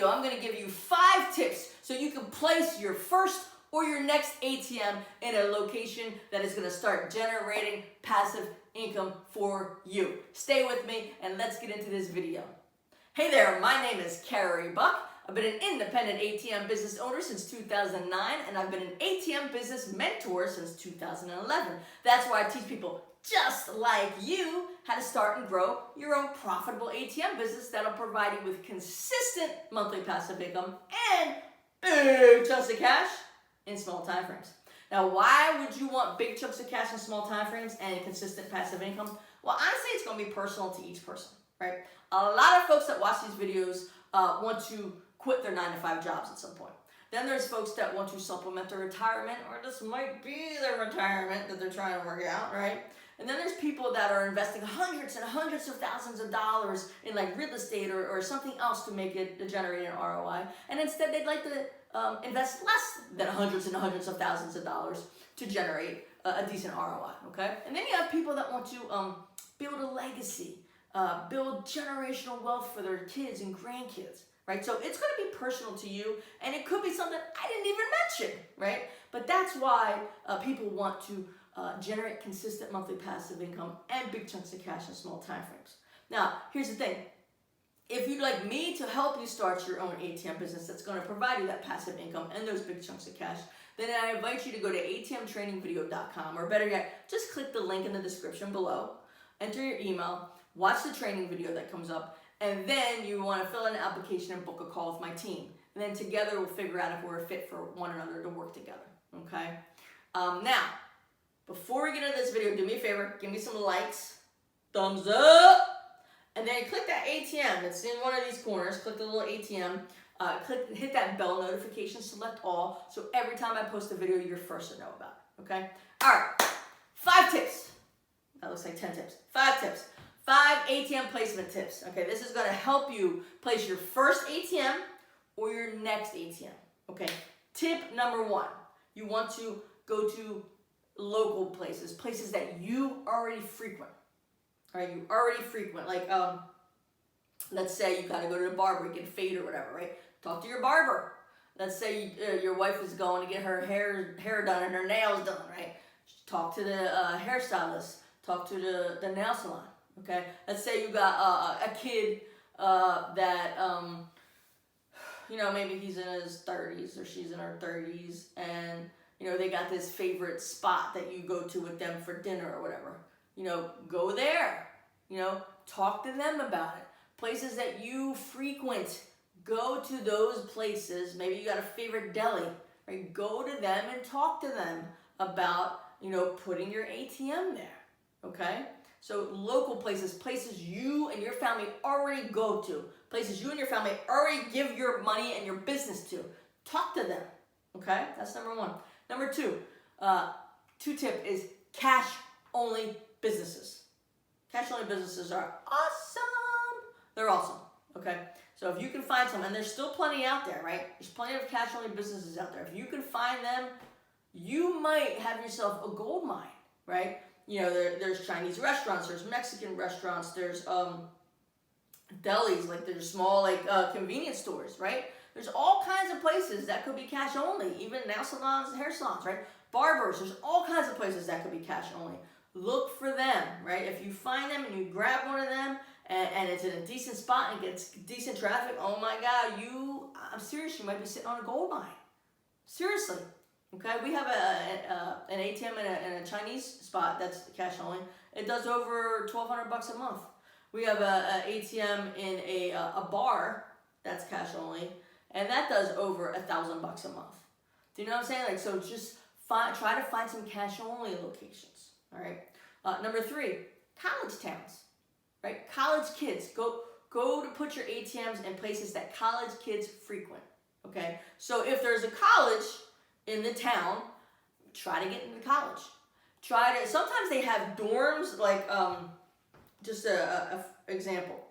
video, I'm going to give you 5 tips so you can place your first or your next ATM in a location that is going to start generating passive income for you. Stay with me and let's get into this video. Hey there, my name is Carey Buck. I've been an independent ATM business owner since 2009, and I've been an ATM business mentor since 2011. That's why I teach people just like you how to start and grow your own profitable ATM business that'll provide you with consistent monthly passive income and big chunks of cash in small time frames. Now, why would you want big chunks of cash in small time frames and consistent passive income? Well, honestly, it's going to be personal to each person, right? A lot of folks that watch these videos want to quit their 9-to-5 jobs at some point. Then there's folks that want to supplement their retirement, or this might be their retirement that they're trying to work out, right? And then there's people that are investing hundreds and hundreds of thousands of dollars in like real estate or something else to make it to generate an ROI. And instead they'd like to invest less than hundreds and hundreds of thousands of dollars to generate a decent ROI, okay? And then you have people that want to build a legacy, build generational wealth for their kids and grandkids, right? So it's going to be personal to you, and it could be something I didn't even mention, right? But that's why people want to generate consistent monthly passive income and big chunks of cash in small time frames. Now, here's the thing. If you'd like me to help you start your own ATM business that's going to provide you that passive income and those big chunks of cash, then I invite you to go to atmtrainingvideo.com, or better yet, just click the link in the description below, enter your email, watch the training video that comes up, and then you want to fill in an application and book a call with my team. And then together we'll figure out if we're a fit for one another to work together, okay? Now, before we get into this video, do me a favor, give me some likes, thumbs up, and then click that ATM that's in one of these corners. Click the little ATM, hit that bell notification, select all, so every time I post a video, you're first to know about it, okay? All right, 5 tips. That looks like 10 tips. 5 tips. 5 ATM placement tips. Okay, this is going to help you place your first ATM or your next ATM. Okay, tip number 1. You want to go to local places, places that you already frequent. All right, you already frequent. Like, let's say you got to go to the barber, get a fade or whatever, right? Talk to your barber. Let's say your wife is going to get her hair done and her nails done, right? Talk to the hairstylist. Talk to the nail salon. Okay, let's say you got a kid that, you know, maybe he's in his 30s or she's in her 30s, and, you know, they got this favorite spot that you go to with them for dinner or whatever. You know, go there, you know, talk to them about it. Places that you frequent, go to those places. Maybe you got a favorite deli, right? Go to them and talk to them about, you know, putting your ATM there, okay? So local places, places you and your family already go to, places you and your family already give your money and your business to. Talk to them, okay? That's number 1. Number 2, 2 tip is cash-only businesses. Cash-only businesses are awesome. They're awesome, okay? So if you can find some, and there's still plenty out there, right? There's plenty of cash-only businesses out there. If you can find them, you might have yourself a gold mine, right? You know, there's Chinese restaurants, there's Mexican restaurants, there's delis, like there's small like convenience stores, right? There's all kinds of places that could be cash only, even nail salons and hair salons, right? Barbers, there's all kinds of places that could be cash only. Look for them, right? If you find them and you grab one of them and it's in a decent spot and gets decent traffic, oh my God, I'm serious, you might be sitting on a gold mine. Seriously. Okay, we have an ATM in a Chinese spot that's cash only. It does over $1,200 a month. We have an ATM in a bar that's cash only, and that does over $1,000 a month. Do you know what I'm saying? Like, so just try to find some cash only locations. All right. Number 3, college towns. Right, college kids go to put your ATMs in places that college kids frequent. Okay, so if there's a college in the town, try to get into college. Sometimes they have dorms, like, just a example.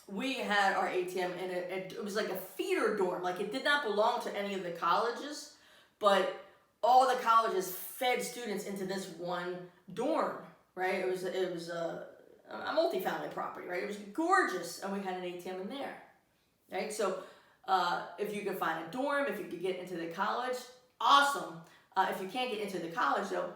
We had our ATM and it was like a feeder dorm. Like, it did not belong to any of the colleges, but all the colleges fed students into this one dorm, right? It was a multifamily property, right? It was gorgeous, and we had an ATM in there, right? So If you can find a dorm, if you can get into the college, awesome. If you can't get into the college though,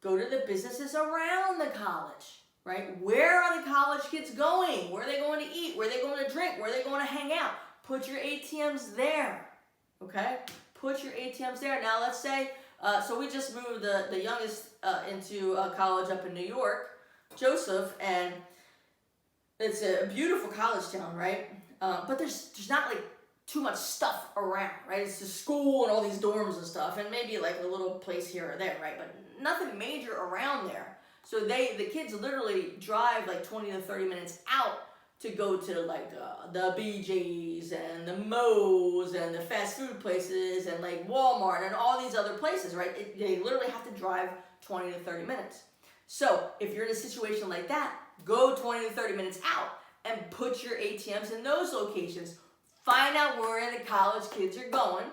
go to the businesses around the college, right? Where are the college kids going? Where are they going to eat? Where are they going to drink? Where are they going to hang out? Put your ATMs there, okay? Put your ATMs there. Now let's say, so we just moved the youngest into college up in New York, Joseph, and it's a beautiful college town, right? But there's not like too much stuff around, right? It's the school and all these dorms and stuff, and maybe like a little place here or there, right? But nothing major around there. So the kids literally drive like 20 to 30 minutes out to go to like the BJ's and the Moe's and the fast food places and like Walmart and all these other places, right? They literally have to drive 20 to 30 minutes. So if you're in a situation like that, go 20 to 30 minutes out and put your ATMs in those locations. Find out where the college kids are going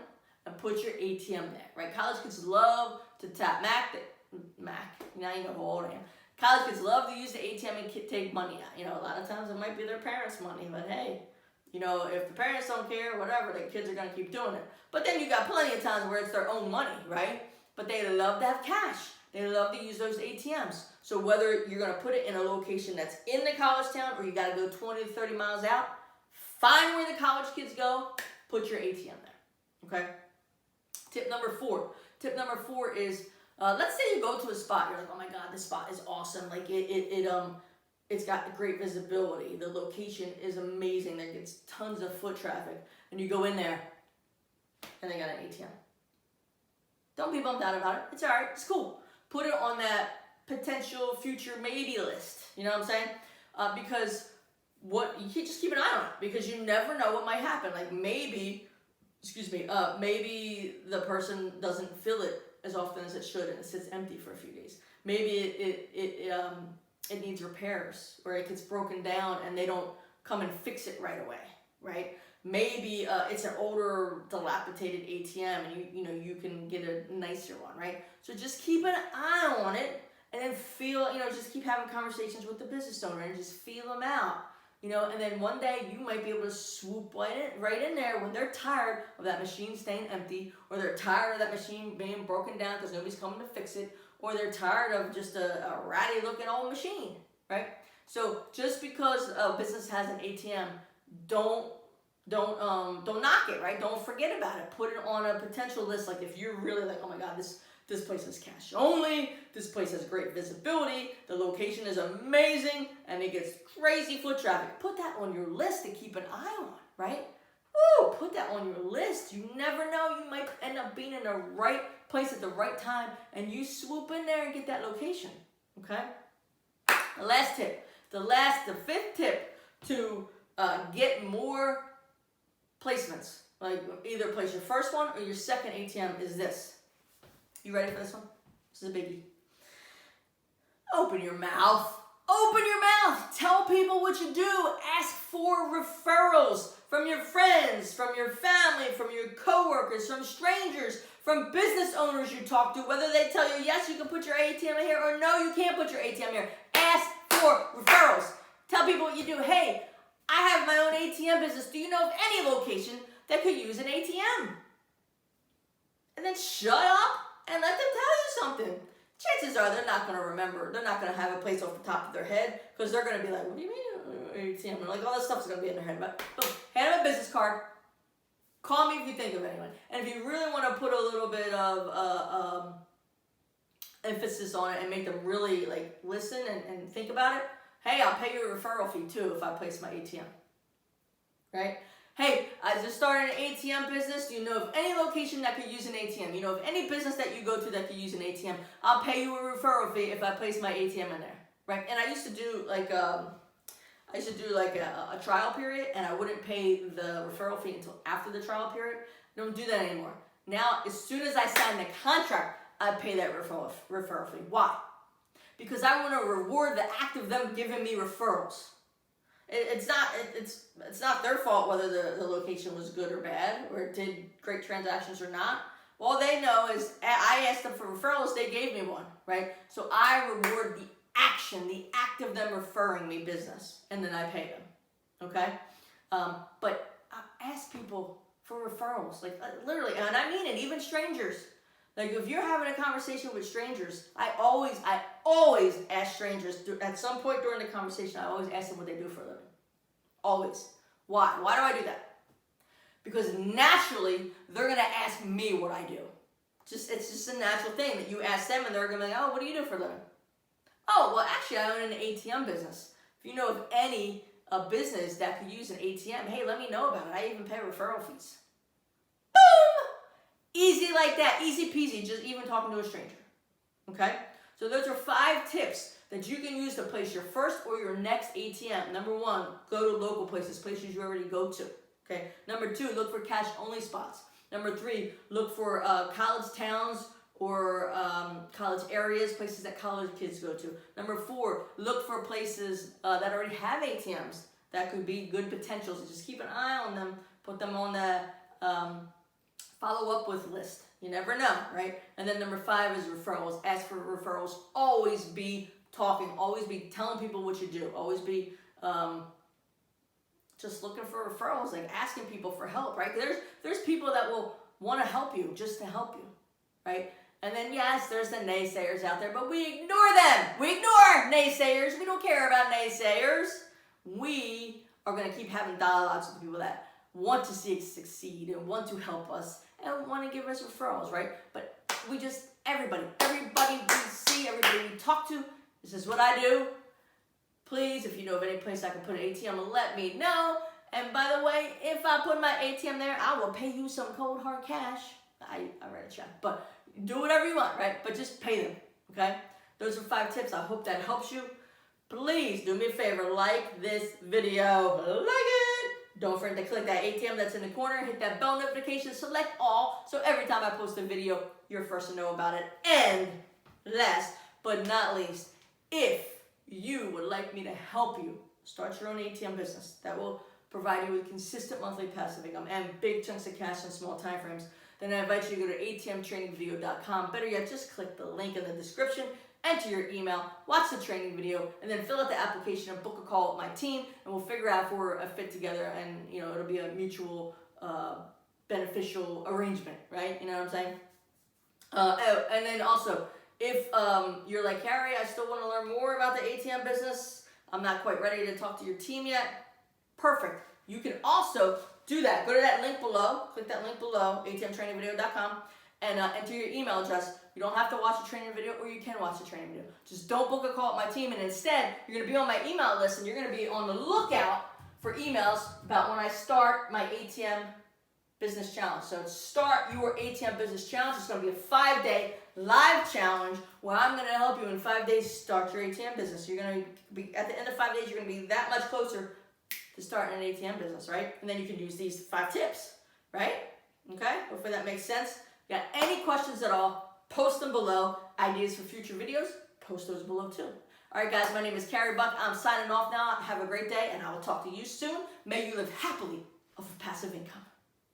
and put your ATM there, right? College kids love to tap Mac, now you know how old I am. College kids love to use the ATM and take money out. You know, a lot of times it might be their parents' money, but hey, you know, if the parents don't care, whatever, the kids are going to keep doing it. But then you got plenty of times where it's their own money, right? But they love to have cash. They love to use those ATMs. So whether you're going to put it in a location that's in the college town or you got to go 20 to 30 miles out, find where the college kids go, put your ATM there, okay? Tip number 4. Tip number 4 is, let's say you go to a spot, you're like, oh my God, this spot is awesome. Like it's got great visibility. The location is amazing. There gets tons of foot traffic. And you go in there and they got an ATM. Don't be bummed out about it. It's all right, it's cool. Put it on that potential future maybe list. You know what I'm saying? Because you just keep an eye on it because you never know what might happen. Like maybe the person doesn't fill it as often as it should and it sits empty for a few days. Maybe it needs repairs or it gets broken down and they don't come and fix it right away, right? Maybe it's an older, dilapidated ATM and you can get a nicer one, right? So just keep an eye on it and then just keep having conversations with the business owner and just feel them out. And then one day you might be able to swoop right in there when they're tired of that machine staying empty, or they're tired of that machine being broken down because nobody's coming to fix it, or they're tired of just a ratty looking old machine, right? So just because a business has an ATM, don't knock it, right? Don't forget about it. Put it on a potential list. Like if you're really like, oh my God, this place is cash only, this place has great visibility, the location is amazing, and it gets crazy foot traffic. Put that on your list to keep an eye on, right? Woo! Put that on your list. You never know, you might end up being in the right place at the right time, and you swoop in there and get that location, okay? The last tip, the 5th tip to get more placements, like either place your first one or your second ATM is this. You ready for this one? This is a biggie. Open your mouth. Open your mouth. Tell people what you do. Ask for referrals from your friends, from your family, from your coworkers, from strangers, from business owners you talk to, whether they tell you, yes, you can put your ATM in here, or no, you can't put your ATM here. Ask for referrals. Tell people what you do. Hey, I have my own ATM business. Do you know of any location that could use an ATM? And then shut up and let them tell you something. Chances are they're not going to remember. They're not going to have a place off the top of their head because they're going to be like, what do you mean ATM? Like all this stuff's going to be in their head. But boom, hand them a business card. Call me if you think of anyone. And if you really want to put a little bit of emphasis on it and make them really like listen and think about it, hey, I'll pay you a referral fee too if I place my ATM. Right? Hey, I just started an ATM business. Do you know of any location that could use an ATM? You know of any business that you go to that could use an ATM? I'll pay you a referral fee if I place my ATM in there, right? And I used to do like a trial period, and I wouldn't pay the referral fee until after the trial period. I don't do that anymore. Now, as soon as I sign the contract, I pay that referral fee. Why? Because I want to reward the act of them giving me referrals. It's not their fault whether the location was good or bad, or it did great transactions or not. All they know is I asked them for referrals, they gave me one, right? So I reward the action, the act of them referring me business, and then I pay them, okay? But ask people for referrals. Like literally, and I mean it, even strangers. Like if you're having a conversation with strangers, I always ask strangers at some point during the conversation, I always ask them what they do for a living. Always. Why? Why do I do that? Because naturally, they're going to ask me what I do. It's just a natural thing that you ask them and they're going to be like, oh, what do you do for a living? Oh, well, actually, I own an ATM business. If you know of any business that could use an ATM, hey, let me know about it. I even pay referral fees. Boom! Easy like that. Easy peasy, just even talking to a stranger. Okay? So those are 5 tips that you can use to place your first or your next ATM. Number 1, go to local places you already go to. Okay. Number 2, look for cash-only spots. Number 3, look for college towns or college areas, places that college kids go to. Number 4, look for places that already have ATMs that could be good potentials. Just keep an eye on them. Put them on the follow-up with list. You never know, right? And then number 5 is referrals. Ask for referrals. Always be talking. Always be telling people what you do. Always be just looking for referrals, like asking people for help, right? There's people that will want to help you just to help you, right? And then yes, there's the naysayers out there, but we ignore them. We ignore naysayers. We don't care about naysayers. We are going to keep having dialogues with people that want to see us succeed and want to help us and want to give us referrals, right? But we just, everybody we see, everybody we talk to, this is what I do. Please, if you know of any place I can put an ATM, let me know. And by the way, if I put my ATM there, I will pay you some cold hard cash. I write a check, but do whatever you want, right? But just pay them, okay? Those are 5 tips. I hope that helps you. Please do me a favor, like this video, like it. Don't forget to click that ATM that's in the corner, hit that bell notification, select all, so every time I post a video, you're first to know about it. And last but not least, if you would like me to help you start your own ATM business that will provide you with consistent monthly passive income and big chunks of cash in small time frames, then I invite you to go to atmtrainingvideo.com. Better yet, just click the link in the description, enter your email, watch the training video, and then fill out the application and book a call with my team, and we'll figure out if we're a fit together, and it'll be a mutual beneficial arrangement, right? You know what I'm saying? And then also, if you're like, Carey, I still want to learn more about the ATM business, I'm not quite ready to talk to your team yet, perfect. You can also do that. Go to that link below, click that link below, atmtrainingvideo.com, and enter your email address. You don't have to watch a training video, or you can watch a training video. Just don't book a call with my team, and instead, you're going to be on my email list, and you're going to be on the lookout for emails about when I start my ATM business challenge. So start your ATM business challenge. It's going to be a 5-day live challenge where I'm going to help you in 5 days start your ATM business. You're going to be, at the end of 5 days, you're going to be that much closer to starting an ATM business, right? And then you can use these 5 tips, right? Okay? Hopefully that makes sense. If you got any questions at all, post them below. Ideas for future videos, post those below too. All right, guys, my name is Carey Buck. I'm signing off now. Have a great day, and I will talk to you soon. May you live happily off of passive income.